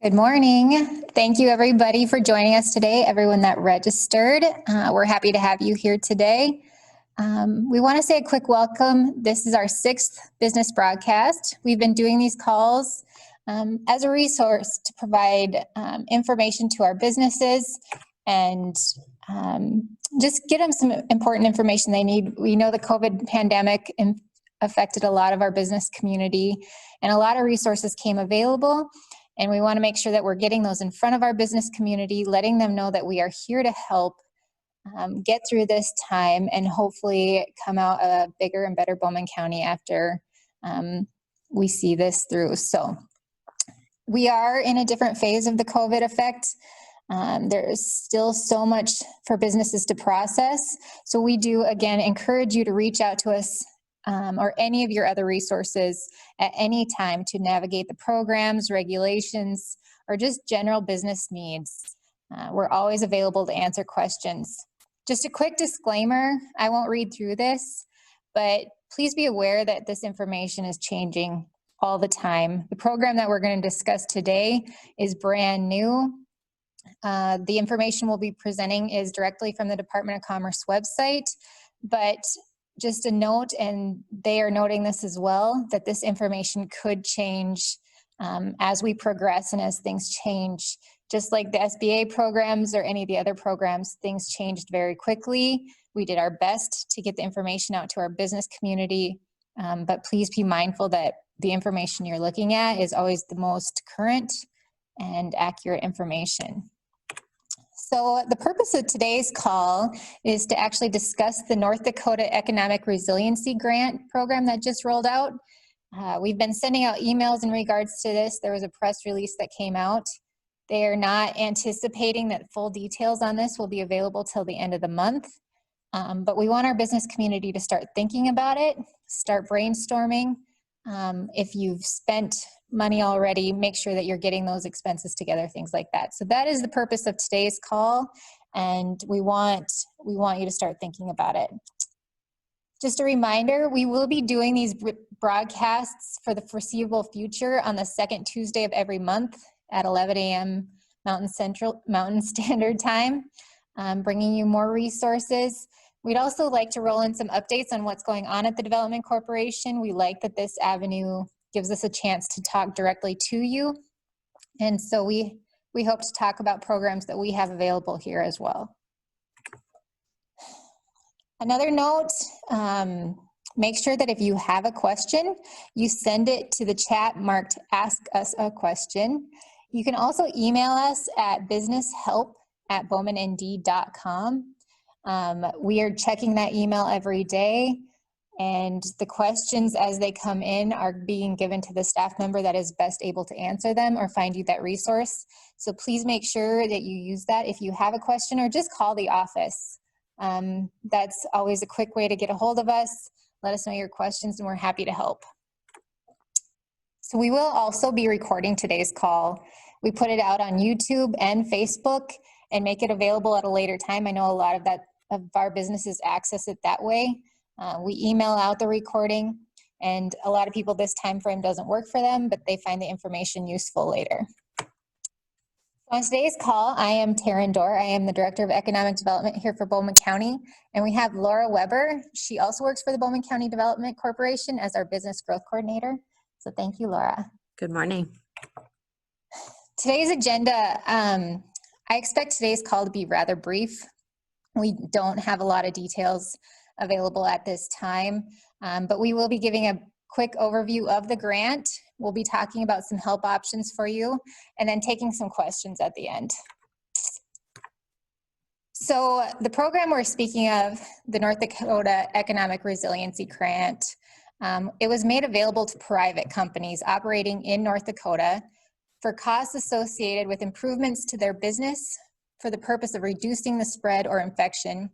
Good morning. Thank you everybody for joining us today, everyone that registered. We're happy to have you here today. We want to say a quick welcome. This is our 6th business broadcast. We've been doing these calls as a resource to provide information to our businesses and just get them some important information they need. We know the COVID pandemic affected a lot of our business community and a lot of resources came available. And we want to make sure that we're getting those in front of our business community, letting them know that we are here to help get through this time and hopefully come out a bigger and better Bowman County after we see this through. So we are in a different phase of the COVID effect. There's still so much for businesses to process. So we do, again, encourage you to reach out to us or any of your other resources at any time to navigate the programs, regulations, or just general business needs. We're always available to answer questions. Just a quick disclaimer, I won't read through this, but please be aware that this information is changing all the time. The program that we're going to discuss today is brand new. The information we'll be presenting is directly from the Department of Commerce website, but just a note, and they are noting this as well, that this information could change as we progress and as things change. Just like the SBA programs or any of the other programs, things changed very quickly. We did our best to get the information out to our business community, but please be mindful that the information you're looking at is always the most current and accurate information. So the purpose of today's call is to actually discuss the North Dakota Economic Resiliency Grant program that just rolled out. We've been sending out emails in regards to this. There was a press release that came out. They are not anticipating that full details on this will be available till the end of the month. But we want our business community to start thinking about it, start brainstorming. If you've spent money already, make sure that you're getting those expenses together, things like that. So that is the purpose of today's call, and we want you to start thinking about it. Just a reminder, we will be doing these broadcasts for the foreseeable future on the second Tuesday of every month at 11 a.m. Mountain Standard Time, bringing you more resources. We'd also like to roll in some updates on what's going on at the Development Corporation. We like that this avenue gives us a chance to talk directly to you. And so we hope to talk about programs that we have available here as well. Another note, make sure that if you have a question, you send it to the chat marked Ask Us a Question. You can also email us at businesshelp@bowmannd.com. We are checking that email every day, and the questions as they come in are being given to the staff member that is best able to answer them or find you that resource. So please make sure that you use that if you have a question, or just call the office. That's always a quick way to get a hold of us. Let us know your questions and we're happy to help. So we will also be recording today's call. We put it out on YouTube and Facebook and make it available at a later time. I know a lot of our businesses access it that way. We email out the recording, and a lot of people this time frame doesn't work for them, but they find the information useful later. On today's call, I am Taryn Dorr. I am the Director of Economic Development here for Bowman County, and we have Laura Weber. She also works for the Bowman County Development Corporation as our Business Growth Coordinator. So thank you, Laura. Good morning. Today's agenda, I expect today's call to be rather brief. We don't have a lot of details available at this time, but we will be giving a quick overview of the grant. We'll be talking about some help options for you and then taking some questions at the end. So the program we're speaking of, the North Dakota Economic Resiliency Grant, it was made available to private companies operating in North Dakota for costs associated with improvements to their business for the purpose of reducing the spread or infection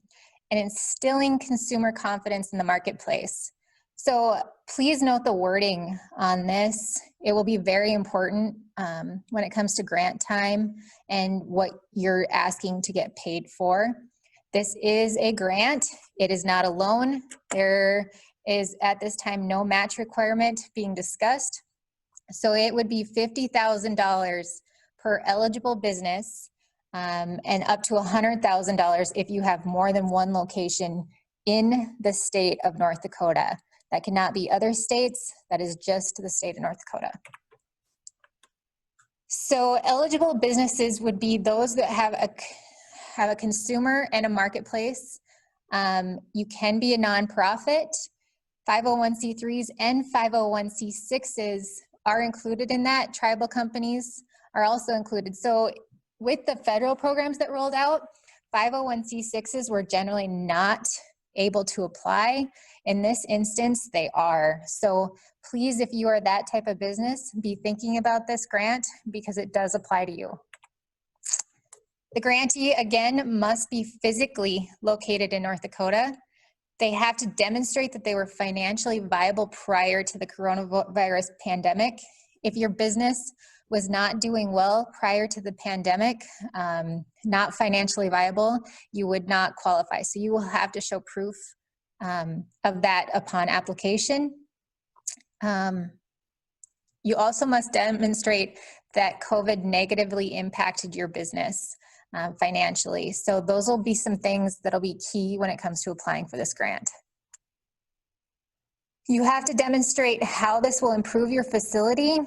and instilling consumer confidence in the marketplace. So please note the wording on this. It will be very important when it comes to grant time and what you're asking to get paid for. This is a grant. It is not a loan. There is at this time no match requirement being discussed. So it would be $50,000 per eligible business, and up to $100,000 if you have more than one location in the state of North Dakota. That cannot be other states, that is just the state of North Dakota. So eligible businesses would be those that have a consumer and a marketplace. You can be a nonprofit. 501c3s and 501c6s are included in that. Tribal companies are also included. So with the federal programs that rolled out, 501c6s were generally not able to apply. In this instance, they are. So please, if you are that type of business, be thinking about this grant because it does apply to you. The grantee, again, must be physically located in North Dakota. They have to demonstrate that they were financially viable prior to the coronavirus pandemic. If your business was not doing well prior to the pandemic, not financially viable, you would not qualify. So you will have to show proof of that upon application. You also must demonstrate that COVID negatively impacted your business financially. So those will be some things that'll be key when it comes to applying for this grant. You have to demonstrate how this will improve your facility.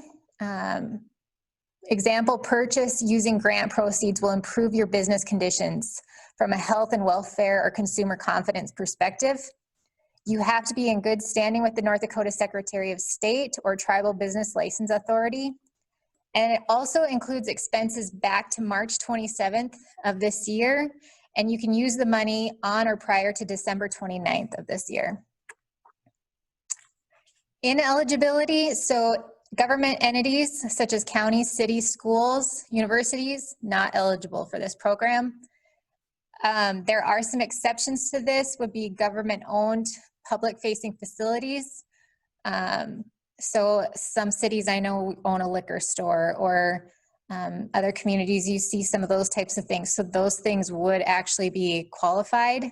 Example, purchase using grant proceeds will improve your business conditions from a health and welfare or consumer confidence perspective. You have to be in good standing with the North Dakota Secretary of State or Tribal Business License Authority. And it also includes expenses back to March 27th of this year, and you can use the money on or prior to December 29th of this year. Ineligibility, so government entities such as counties, cities, schools, universities, not eligible for this program. There are some exceptions to this, would be government-owned public-facing facilities. So some cities I know own a liquor store, or other communities you see some of those types of things. So those things would actually be qualified.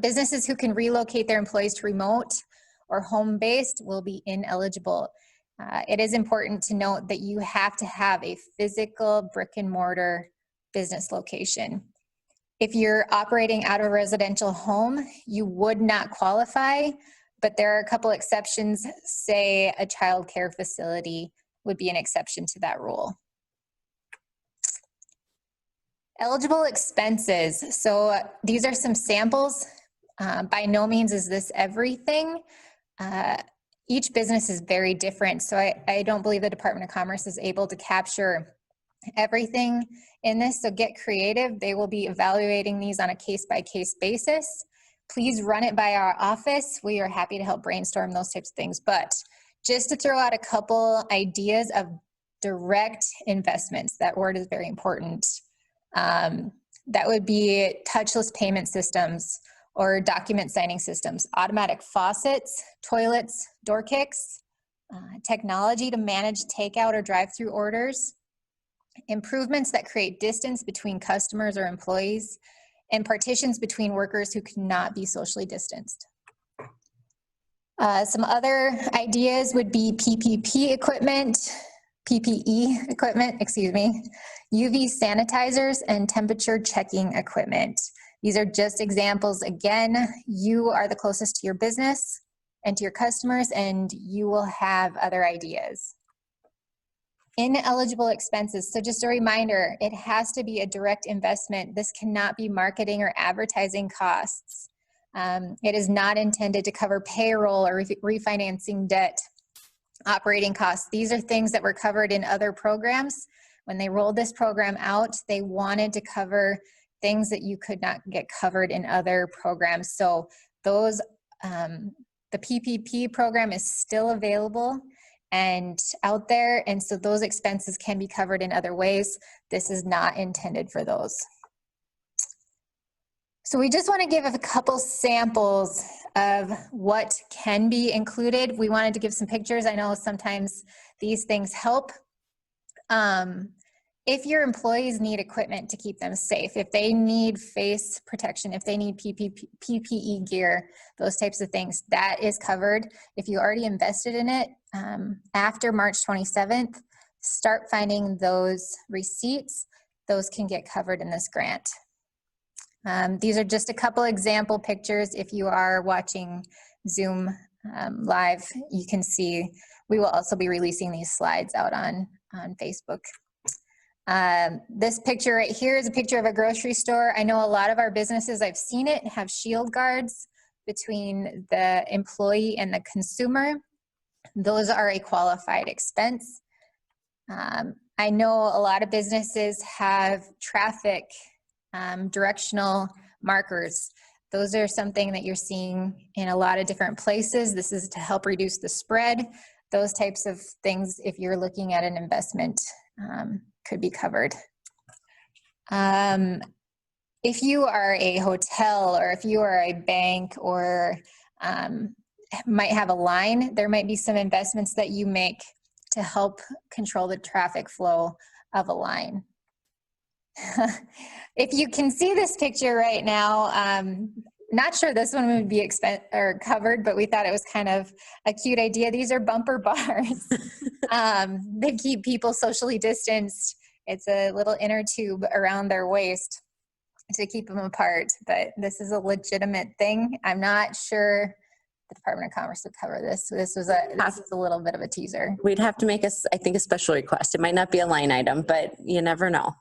Businesses who can relocate their employees to remote or home-based will be ineligible. It is important to note that you have to have a physical brick and mortar business location. If you're operating out of a residential home, you would not qualify, but there are a couple exceptions. Say a child care facility would be an exception to that rule. Eligible expenses. So these are some samples. By no means is this everything. Each business is very different. So I don't believe the Department of Commerce is able to capture everything in this. So get creative. They will be evaluating these on a case-by-case basis. Please run it by our office. We are happy to help brainstorm those types of things. But just to throw out a couple ideas of direct investments, that word is very important. That would be touchless payment systems or document signing systems, automatic faucets, toilets, door kicks, technology to manage takeout or drive-through orders, improvements that create distance between customers or employees, and partitions between workers who cannot be socially distanced. Some other ideas would be PPE equipment, excuse me, UV sanitizers, and temperature checking equipment. These are just examples. Again, you are the closest to your business and to your customers, and you will have other ideas. Ineligible expenses. So just a reminder, it has to be a direct investment. This cannot be marketing or advertising costs. It is not intended to cover payroll or refinancing debt, operating costs. These are things that were covered in other programs. When they rolled this program out, they wanted to cover things that you could not get covered in other programs. So those, the PPP program is still available and out there, and so those expenses can be covered in other ways. This is not intended for those. So we just want to give a couple samples of what can be included. We wanted to give some pictures. I know sometimes these things help. If your employees need equipment to keep them safe, if they need face protection, if they need PPE gear, those types of things, that is covered. If you already invested in it after March 27th, start finding those receipts, those can get covered in this grant. These are just a couple example pictures. If you are watching Zoom live, you can see we will also be releasing these slides out on Facebook. This picture right here is a picture of a grocery store. I know a lot of our businesses, I've seen it, have shield guards between the employee and the consumer. Those are a qualified expense. I know a lot of businesses have traffic directional markers. Those are something that you're seeing in a lot of different places. This is to help reduce the spread. Those types of things, if you're looking at an investment, could be covered. If you are a hotel or if you are a bank or might have a line, there might be some investments that you make to help control the traffic flow of a line. If you can see this picture right now, not sure this one would be covered, but we thought it was kind of a cute idea. These are bumper bars. They keep people socially distanced. It's a little inner tube around their waist to keep them apart, but this is a legitimate thing. I'm not sure the Department of Commerce would cover this. So this is a little bit of a teaser. We'd have to make I think a special request. It might not be a line item, but you never know.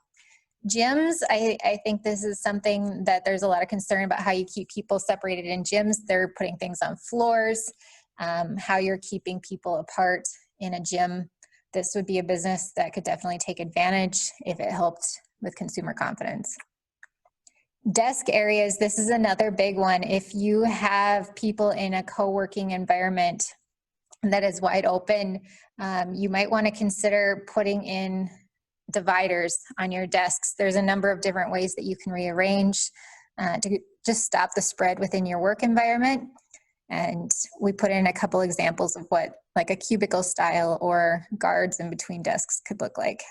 Gyms, I think this is something that there's a lot of concern about how you keep people separated in gyms. They're putting things on floors, how you're keeping people apart in a gym. This would be a business that could definitely take advantage if it helped with consumer confidence. Desk areas, this is another big one. If you have people in a co-working environment that is wide open, you might want to consider putting in dividers on your desks. There's a number of different ways that you can rearrange to just stop the spread within your work environment. And we put in a couple examples of what like a cubicle style or guards in between desks could look like.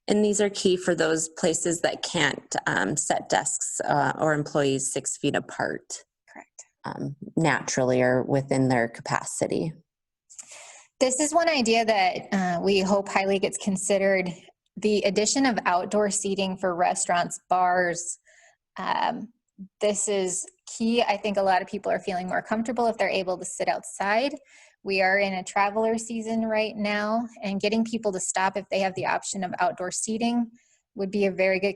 And these are key for those places that can't set desks or employees 6 feet apart. Correct. Naturally or within their capacity. This is one idea that we hope highly gets considered. The addition of outdoor seating for restaurants, bars, this is key. I think a lot of people are feeling more comfortable if they're able to sit outside. We are in a traveler season right now, and getting people to stop if they have the option of outdoor seating would be a very good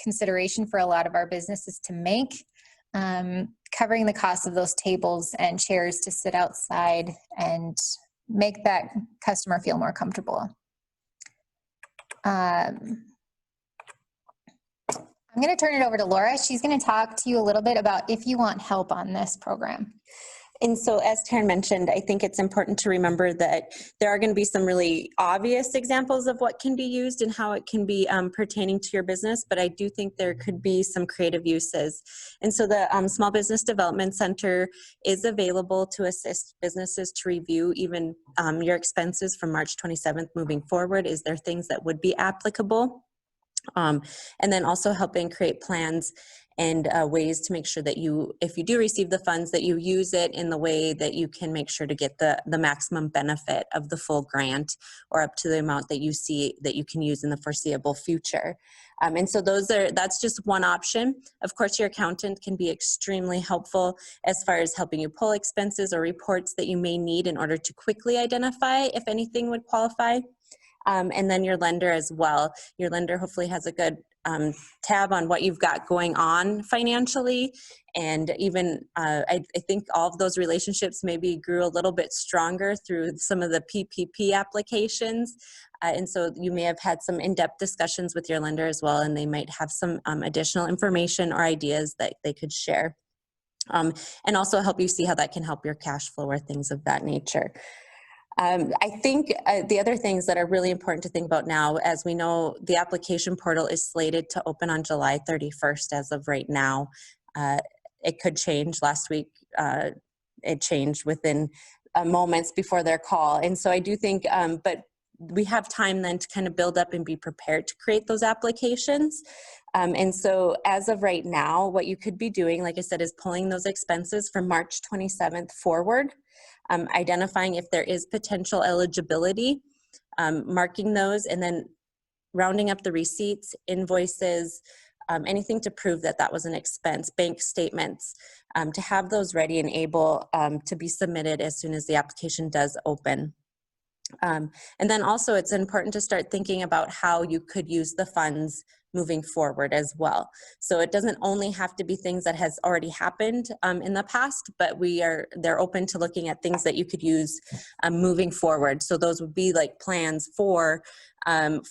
consideration for a lot of our businesses to make. Covering the cost of those tables and chairs to sit outside and make that customer feel more comfortable. I'm going to turn it over to Laura. She's going to talk to you a little bit about if you want help on this program. And so as Taryn mentioned, I think it's important to remember that there are going to be some really obvious examples of what can be used and how it can be pertaining to your business, but I do think there could be some creative uses. And so the Small Business Development Center is available to assist businesses to review even your expenses from March 27th moving forward. Is there things that would be applicable? And then also helping create plans and ways to make sure that if you do receive the funds, that you use it in the way that you can make sure to get the maximum benefit of the full grant or up to the amount that you see that you can use in the foreseeable future. And so that's just one option. Of course, your accountant can be extremely helpful as far as helping you pull expenses or reports that you may need in order to quickly identify if anything would qualify. And then your lender as well. Your lender hopefully has a good tab on what you've got going on financially. And even I think all of those relationships maybe grew a little bit stronger through some of the PPP applications. And so you may have had some in-depth discussions with your lender as well, and they might have some additional information or ideas that they could share. And also help you see how that can help your cash flow or things of that nature. I think the other things that are really important to think about now, as we know, the application portal is slated to open on July 31st as of right now. It could change. Last week, it changed within moments before their call. And so I do think, but we have time then to kind of build up and be prepared to create those applications. And so as of right now, what you could be doing, like I said, is pulling those expenses from March 27th forward. Identifying if there is potential eligibility, marking those and then rounding up the receipts, invoices, anything to prove that that was an expense, bank statements, to have those ready and able to be submitted as soon as the application does open. And then also it's important to start thinking about how you could use the funds moving forward as well. So it doesn't only have to be things that has already happened in the past, but they're open to looking at things that you could use moving forward. So those would be like plans for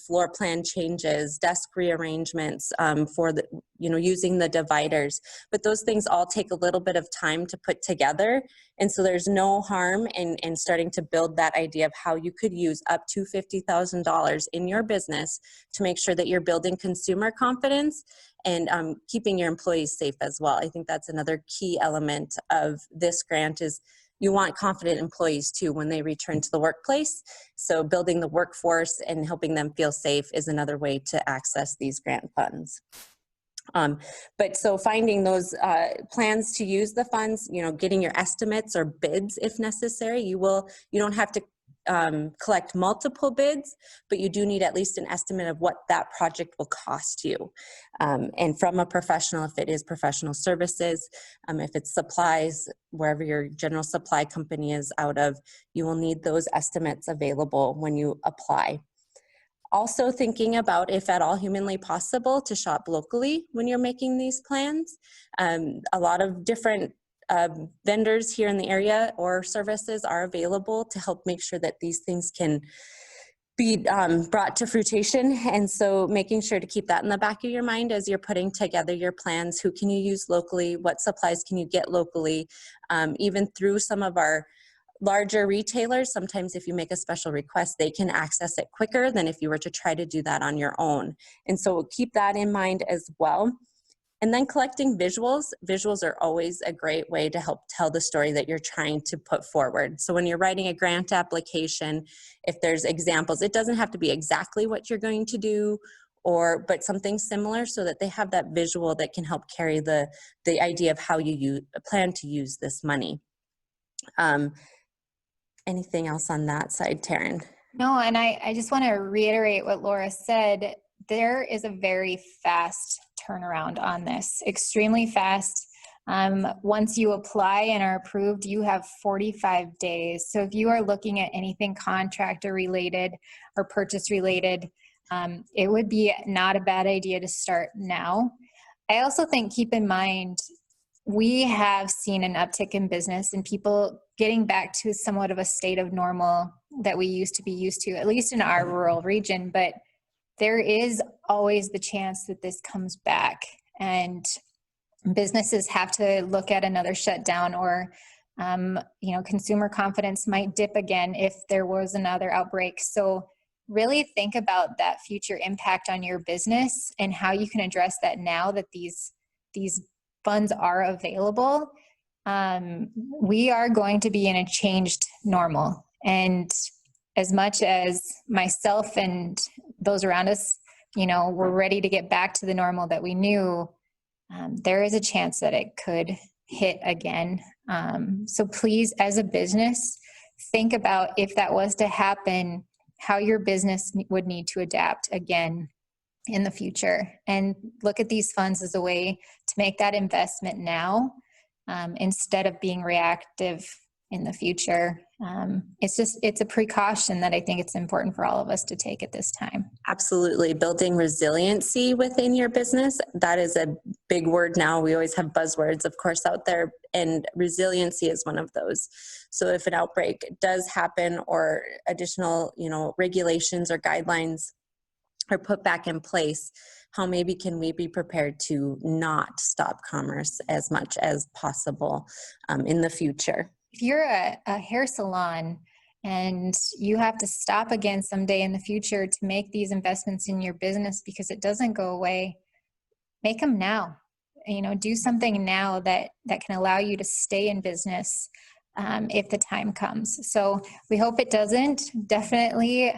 floor plan changes, desk rearrangements, for the, using the dividers. But those things all take a little bit of time to put together. And so there's no harm in starting to build that idea of how you could use up to $50,000 in your business to make sure that you're building consumer confidence and keeping your employees safe as well. I think that's another key element of this grant is you want confident employees too when they return to the workplace. So building the workforce and helping them feel safe is another way to access these grant funds. But so finding those plans to use the funds, getting your estimates or bids if necessary. You don't have to collect multiple bids, but you do need at least an estimate of what that project will cost you. And from a professional, if it is professional services, if it's supplies, wherever your general supply company is out of, you will need those estimates available when you apply. Also thinking about, if at all humanly possible, to shop locally when you're making these plans. A lot of different vendors here in the area or services are available to help make sure that these things can be brought to fruition. And so making sure to keep that in the back of your mind as you're putting together your plans. Who can you use locally? What supplies can you get locally? Even through some of our larger retailers, sometimes if you make a special request, they can access it quicker than if you were to try to do that on your own. And so keep that in mind as well. And then collecting visuals. Visuals are always a great way to help tell the story that you're trying to put forward. So when you're writing a grant application, if there's examples, it doesn't have to be exactly what you're going to do, but something similar so that they have that visual that can help carry the idea of how you plan to use this money. Anything else on that side, Taryn? No, and I just want to reiterate what Laura said. There is a very fast turnaround on this, extremely fast. Once you apply and are approved, you have 45 days. So if you are looking at anything contractor related or purchase related, it would be not a bad idea to start now. I also think, keep in mind, we have seen an uptick in business and people getting back to somewhat of a state of normal that we used to be used to, at least in our rural region. But there is always the chance that this comes back and businesses have to look at another shutdown, or consumer confidence might dip again if there was another outbreak. So really think about that future impact on your business and how you can address that now that these funds are available. We are going to be in a changed normal. And as much as myself and those around us, we're ready to get back to the normal that we knew, there is a chance that it could hit again. So please, as a business, think about, if that was to happen, how your business would need to adapt again in the future, and look at these funds as a way to make that investment now, instead of being reactive in the future. It's a precaution that I think it's important for all of us to take at this time. Absolutely. Building resiliency within your business. That is a big word now. We always have buzzwords, of course, out there, and resiliency is one of those. So if an outbreak does happen, or additional, regulations or guidelines are put back in place, how maybe can we be prepared to not stop commerce as much as possible in the future? If you're a hair salon and you have to stop again someday in the future to make these investments in your business because it doesn't go away, make them now. Do something now that can allow you to stay in business if the time comes. So we hope it doesn't. Definitely.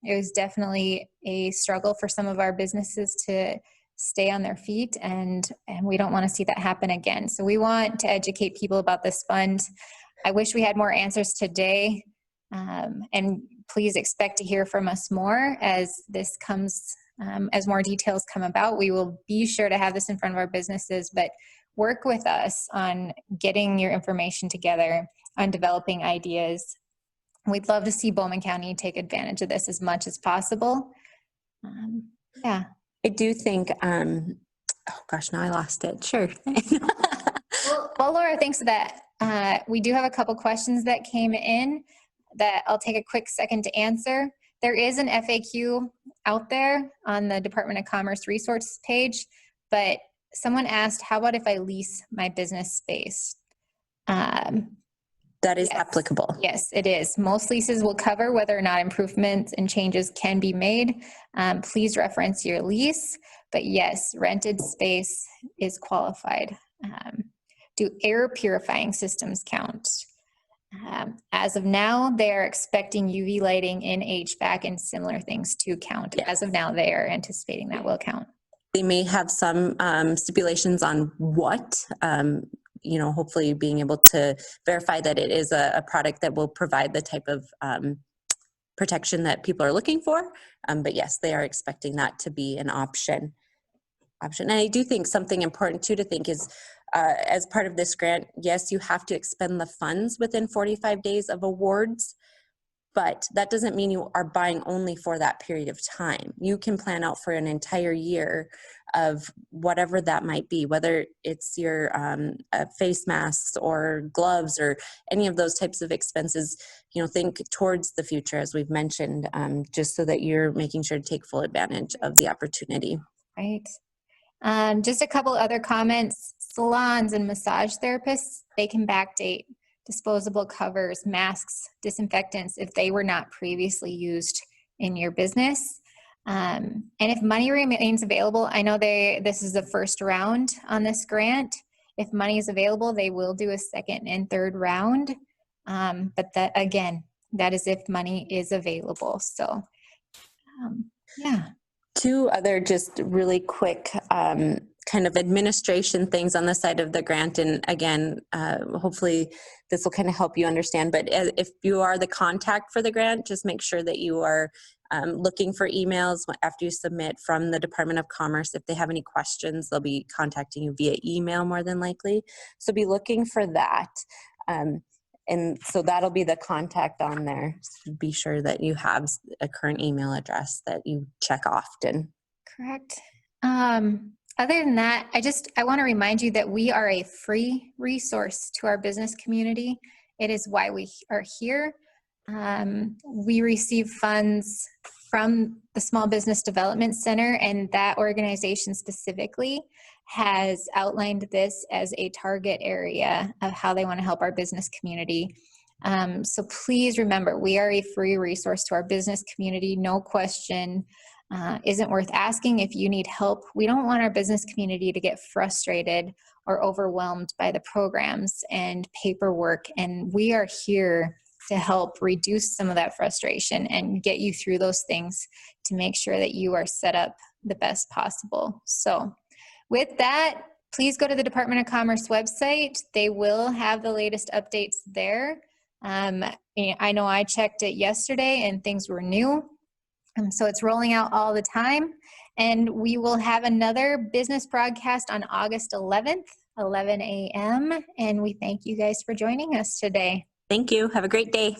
It was definitely a struggle for some of our businesses to stay on their feet, and we don't want to see that happen again. So we want to educate people about this fund. I wish we had more answers today. And Please expect to hear from us more as this comes, as more details come about. We will be sure to have this in front of our businesses, but work with us on getting your information together, on developing ideas. We'd love to see Bowman County take advantage of this as much as possible. Yeah. I do think, oh gosh, now I lost it. Sure. Well, Laura, thanks for that. We do have a couple questions that came in that I'll take a quick second to answer. There is an FAQ out there on the Department of Commerce resources page, but someone asked, how about if I lease my business space? That is yes, applicable. Yes, it is. Most leases will cover whether or not improvements and changes can be made. Please reference your lease, but yes, rented space is qualified. Do air purifying systems count? As of now, they are expecting UV lighting in HVAC and similar things to count. Yes. As of now, they are anticipating that will count. They may have some stipulations on what, hopefully being able to verify that it is a product that will provide the type of protection that people are looking for. But yes, they are expecting that to be an option. And I do think something important too to think is, as part of this grant, yes, you have to expend the funds within 45 days of awards, but that doesn't mean you are buying only for that period of time. You can plan out for an entire year of whatever that might be, whether it's your face masks or gloves or any of those types of expenses. Think towards the future, as we've mentioned, just so that you're making sure to take full advantage of the opportunity. Right. Just a couple other comments. Salons and massage therapists, they can backdate disposable covers, masks, disinfectants if they were not previously used in your business. And if money remains available, I know this is the first round on this grant. If money is available, they will do a second and third round. But that, again, that is if money is available. So, yeah. Two other just really quick kind of administration things on the side of the grant. And again, hopefully this will kind of help you understand. But if you are the contact for the grant, just make sure that you are looking for emails after you submit from the Department of Commerce. If they have any questions, they'll be contacting you via email more than likely. So be looking for that. And so that'll be the contact on there. So be sure that you have a current email address that you check often. Correct. Other than that, I want to remind you that we are a free resource to our business community. It is why we are here. We receive funds from the Small Business Development Center, and that organization specifically has outlined this as a target area of how they want to help our business community. So please remember, we are a free resource to our business community. No question isn't worth asking if you need help. We don't want our business community to get frustrated or overwhelmed by the programs and paperwork, and we are here to help reduce some of that frustration and get you through those things to make sure that you are set up the best possible. So with that, please go to the Department of Commerce website. They will have the latest updates there. I know I checked it yesterday and things were new. So it's rolling out all the time. And we will have another business broadcast on August 11th, 11 a.m. And we thank you guys for joining us today. Thank you. Have a great day.